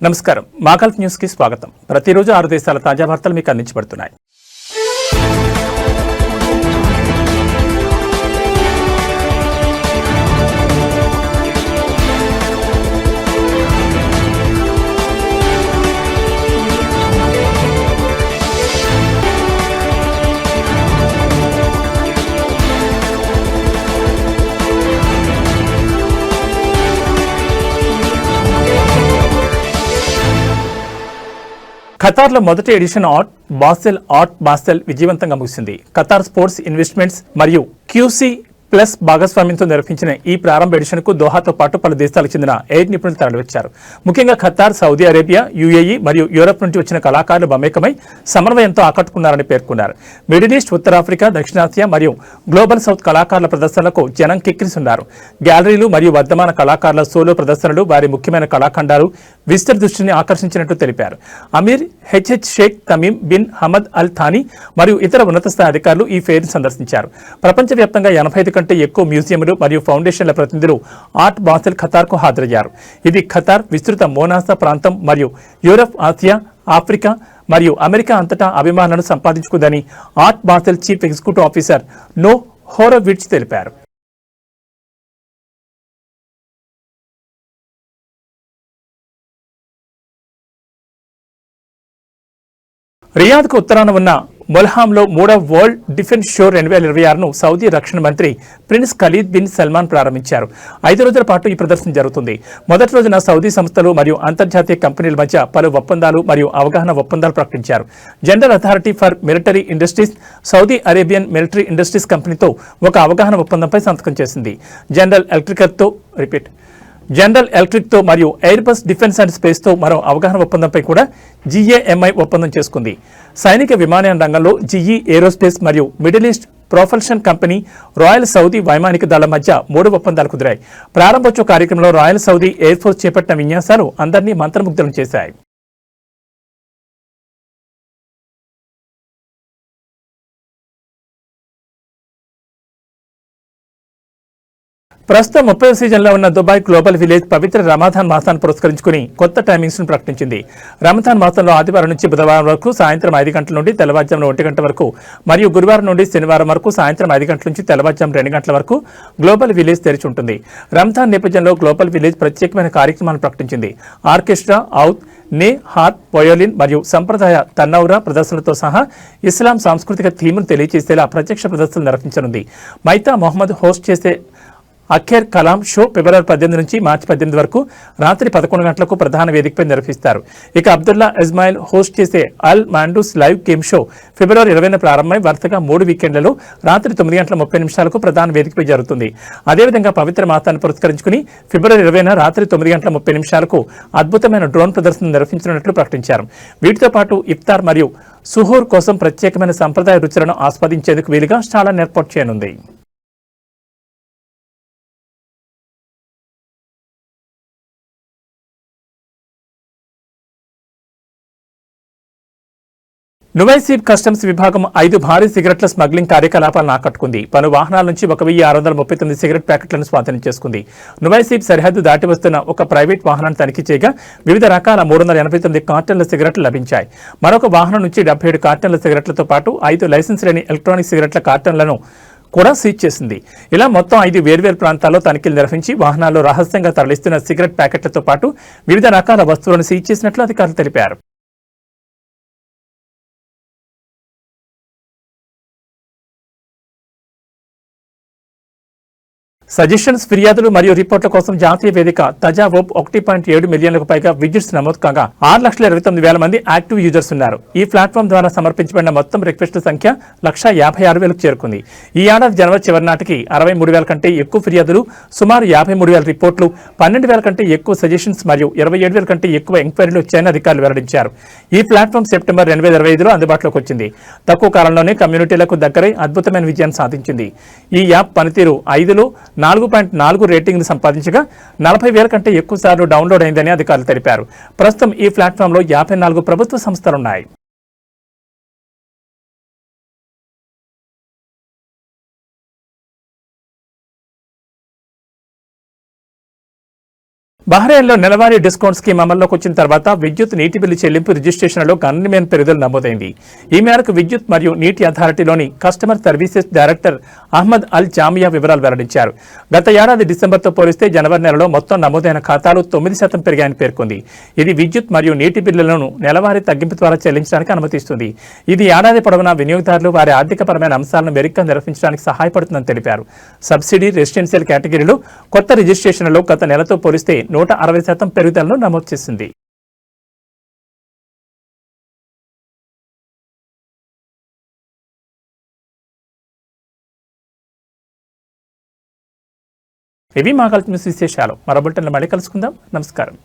నమస్కారం మాగల్ఫ్ న్యూస్ కి స్వాగతం. ప్రతిరోజు 6 దేశాల తాజా వార్తలు మీకు అందించబడుతున్నాయి. ఖతార్లో మొదటి ఎడిషన్ ఆర్ట్ బాసెల్ విజయవంతంగా ముగిసింది. ఖతార్ స్పోర్ట్స్ ఇన్వెస్ట్మెంట్స్ మరియు క్యూసీ ప్లస్ భాగస్వామ్యంతో నిర్వహించిన ఈ ప్రారంభ ఎడిషన్కు దోహాతో పాటు పలు దేశాలకు చెందిన ఎయిర్ నిపుణులు తరలివచ్చారు. ముఖ్యంగా ఖతార్, సౌదీ అరేబియా, యుఏఈ మరియు యూరప్ నుంచి వచ్చిన కళాకారులు మమేకమై సమన్వయంతో ఆకట్టుకున్నారని పేర్కొన్నారు. మిడిల్ ఈస్ట్, ఉత్తరాఫ్రికా, దక్షిణాసియా మరియు గ్లోబల్ సౌత్ కళాకారుల ప్రదర్శనలకు జనం కిక్కిరిస్తున్నారు. గ్యాలరీలు మరియు వర్ధమాన కళాకారుల సోలో ప్రదర్శనలు వారి ముఖ్యమైన కళాఖండాలు విస్తృత దృష్టిని ఆకర్షించినట్టు తెలిపారు. Amir HH Sheikh Tamim bin Hamad Al Thani మరియు ఇతర ఉన్నత స్థాయి అధికారులు ఈ ఫెయిర్ సందర్శించారు. ప్రపంచవ్యాప్తంగా 85 కంటే ఎక్కువ మ్యూజియంలు మరియు ఫౌండేషన్ల ప్రతినిధులు ఆర్ట్ బాసెల్ ఖతార్కు హాజరయ్యారు. ఇది ఖతార్ విస్తృత మోనాసా ప్రాంతం మరియు యూరప్, ఆసియా, ఆఫ్రికా మరియు అమెరికా అంతటా అభిమానులను సంపాదించుకుందని Art Basel chief executive officer Noah Horowitz తెలిపారు. రియాద్కు ఉత్తరాన ఉన్న మొల్హాంలో 3వ వరల్డ్ డిఫెన్స్ షో 2026ను సౌదీ రక్షణ మంత్రి ప్రిన్స్ ఖలీద్ బిన్ సల్మాన్ ప్రారంభించారు. 5 రోజుల పాటు ఈ ప్రదర్శన జరుగుతుంది. మొదటి రోజున సౌదీ సంస్థలు మరియు అంతర్జాతీయ కంపెనీల మధ్య పలు ఒప్పందాలు మరియు అవగాహన ఒప్పందాలు ప్రకటించారు. General authority for military industries Saudi Arabian military industries కంపెనీతో ఒక అవగాహన ఒప్పందంపై సంతకం చేసింది. జనరల్ ఎలక్ట్రిక్తో మరియు ఎయిర్ బస్ డిఫెన్స్ అండ్ స్పేస్తో మరో అవగాహన ఒప్పందంపై కూడా GAMI ఒప్పందం చేసుకుంది. సైనిక విమానయాన రంగంలో GE ఏరోస్పేస్ మరియు middle east propulsion company royal Saudi వైమానిక దళం మధ్య 3 ఒప్పందాలు కుదిరాయి. ప్రారంభోత్సవ కార్యక్రమంలో రాయల్ సౌదీ ఎయిర్ ఫోర్స్ చేపట్టిన విన్యాసాలు అందరినీ మంత్రముగ్ధులను చేశాయి. ప్రస్తుతం 30వ సీజన్లో ఉన్న దుబాయ్ గ్లోబల్ విలేజ్ పవిత్ర రమదాన్ మాసాన్ని పురస్కరించుకుని కొత్త టైమింగ్స్ ను ప్రకటించింది. రమదాన్ మాసంలో ఆదివారం నుంచి బుధవారం వరకు సాయంత్రం 5 గంటల నుండి తెల్లవారుజామున 1 గంట వరకు మరియు గురువారం నుండి శనివారం వరకు సాయంత్రం 5 గంటల నుంచి తెల్లవారుజాము 2 గంటల వరకు గ్లోబల్ విలేజ్ తెరిచి ఉంటుంది. రంజాన్ నేపథ్యంలో గ్లోబల్ విలేజ్ ప్రత్యేకమైన కార్యక్రమాలను ప్రకటించింది. ఆర్కెస్ట్రా, ఔద్, నే, హాత్, వయోలిన్ మరియు సంప్రదాయ తన్నౌరా ప్రదర్శనలతో సహా ఇస్లాం సాంస్కృతిక థీమ్ను తెలియజేసేలా ప్రత్యక్ష ప్రదర్శనలు నిర్వహించనుంది. మైతా మొహమ్మద్ హోస్ట్ చేసే అఖేర్ కలాం షో ఫిబ్రవరి 18 నుంచి మార్చి 18 వరకు రాత్రి 11 గంటలకు ప్రధాన వేదికపై నిర్వహిస్తారు. ఇక అబ్దుల్లా ఇస్మాయిల్ హోస్ట్ చేసే అల్ మాండూస్ లైవ్ గేమ్ షో ఫిబ్రవరి 20న ప్రారంభమై వరుసగా 3 వీకెండ్లలో రాత్రి 9:30 ప్రధాన వేదికపై జరుగుతుంది. అదేవిధంగా పవిత్ర మాసాన్ని పురస్కరించుకుని ఫిబ్రవరి 20న రాత్రి 9:30 అద్భుతమైన డ్రోన్ ప్రదర్శన నిర్వహించనున్నట్లు ప్రకటించారు. వీటితో పాటు ఇఫ్తార్ మరియు సుహూర్ కోసం ప్రత్యేకమైన సంప్రదాయ రుచులను ఆస్వాదించేందుకు వీలుగా స్టాళ్లను ఏర్పాటు చేయనుంది. నువైసీబ్ కస్టమ్స్ విభాగం 5 భారీ సిగరెట్ల స్మగ్లింగ్ కార్యకలాపాలను ఆకట్టుకుంది. పలు వాహనాల నుంచి 1639 సిగరెట్ ప్యాకెట్లను స్వాధీనం చేసుకుంది. నువైసీబ్ సరిహద్దు దాటి వస్తున్న ఒక ప్రైవేట్ వాహనాన్ని తనిఖీ చేయగా వివిధ రకాల 389 కార్టన్ల సిగరెట్లు లభించాయి. మరొక వాహనం నుంచి 77 కార్టన్ల సిగరెట్లతో పాటు 5 లైసెన్స్ లేని ఎలక్ట్రానిక్ సిగరెట్ల కార్టన్లను కూడా సీజ్ చేసింది. ఇలా మొత్తం 5 వేర్వేరు ప్రాంతాల్లో తనిఖీలు నిర్వహించి వాహనాల్లో రహస్యంగా తరలిస్తున్న సిగరెట్ ప్యాకెట్లతో పాటు వివిధ రకాల వస్తువులను సీజ్ చేసినట్లు అధికారులు తెలిపారు. సజెషన్స్, ఫిర్యాదులు మరియు రిపోర్ట్ల కోసం జాతీయ వేదిక తజావోబ్ 1.7 మిలియన్లకు పైగా విజిట్స్ నమోదు కాగా 6,29,000 మంది యాక్టివ్ యూజర్స్ ఉన్నారు. ఈ ప్లాట్ఫామ్ ద్వారా సమర్పించబడిన మొత్తం రిక్వెస్ట్ల సంఖ్య 156,000కు చేరుకుంది. ఈ ఏడాది జనవరి చివరి నాటికి 63,000 కంటే ఎక్కువ ఫిర్యాదులు, సుమారు 53,000 రిపోర్ట్లు, 12,000 కంటే ఎక్కువ సజెషన్స్ మరియు 27,000 కంటే ఎక్కువ ఎంక్వైరీలు వచ్చాయని అధికారులు వెల్లడించారు. ఈ ప్లాట్ఫామ్ సెప్టెంబర్ 2025లో అందుబాటులోకి వచ్చింది. తక్కువ కాలంలోనే కమ్యూనిటీలకు దగ్గరై అద్భుతమైన విజయాన్ని సాధించింది. ఈ యాప్ పనితీరు 5లో 4.4 రేటింగ్ను సంపాదించగా 40,000 కంటే ఎక్కువ సార్లు డౌన్లోడ్ అయిందని అధికారులు తెలిపారు. ప్రస్తుతం ఈ ప్లాట్ఫామ్లో 54 ప్రభుత్వ సంస్థలున్నాయి. బహ్రెయిన్లో నెలవారీ డిస్కౌంట్ స్కీమ్ అమల్లోకి వచ్చిన తర్వాత విద్యుత్ నీటి బిల్లు చెల్లింపు రిజిస్ట్రేషన్లో గణనీయమైన పెరుగుదల నమోదైంది. ఈ మేరకు విద్యుత్ మరియు నీటి అథారిటీలోని కస్టమర్ సర్వీసెస్ డైరెక్టర్ అహ్మద్ అల్ జామియా వివరాలు వెల్లడించారు. గత ఏడాది డిసెంబర్తో పోలిస్తే జనవరి నెలలో మొత్తం నమోదైన ఖాతాలు 9% పెరిగాయని పేర్కొంది. ఇది విద్యుత్ మరియు నీటి బిల్లులను నెలవారీ తగ్గింపు ద్వారా చెల్లించడానికి అనుమతిస్తుంది. ఇది ఏడాది పొడవునా వినియోగదారులు వారి ఆర్థికపరమైన అంశాలను మెరుగ్గా నిర్వహించడానికి సహాయపడుతుందని తెలిపారు. సబ్సిడీ రెసిడెన్షియల్ కేటగిరీలు కొత్త రిజిస్ట్రేషన్లలో గత నెలతో పోలిస్తే 160% పెరుగుదలను నమోదు చేసింది. ఇవి మా కల్తీ విశేషాలు. మరో బులెటిన్లో మళ్ళీ కలుసుకుందాం. నమస్కారం.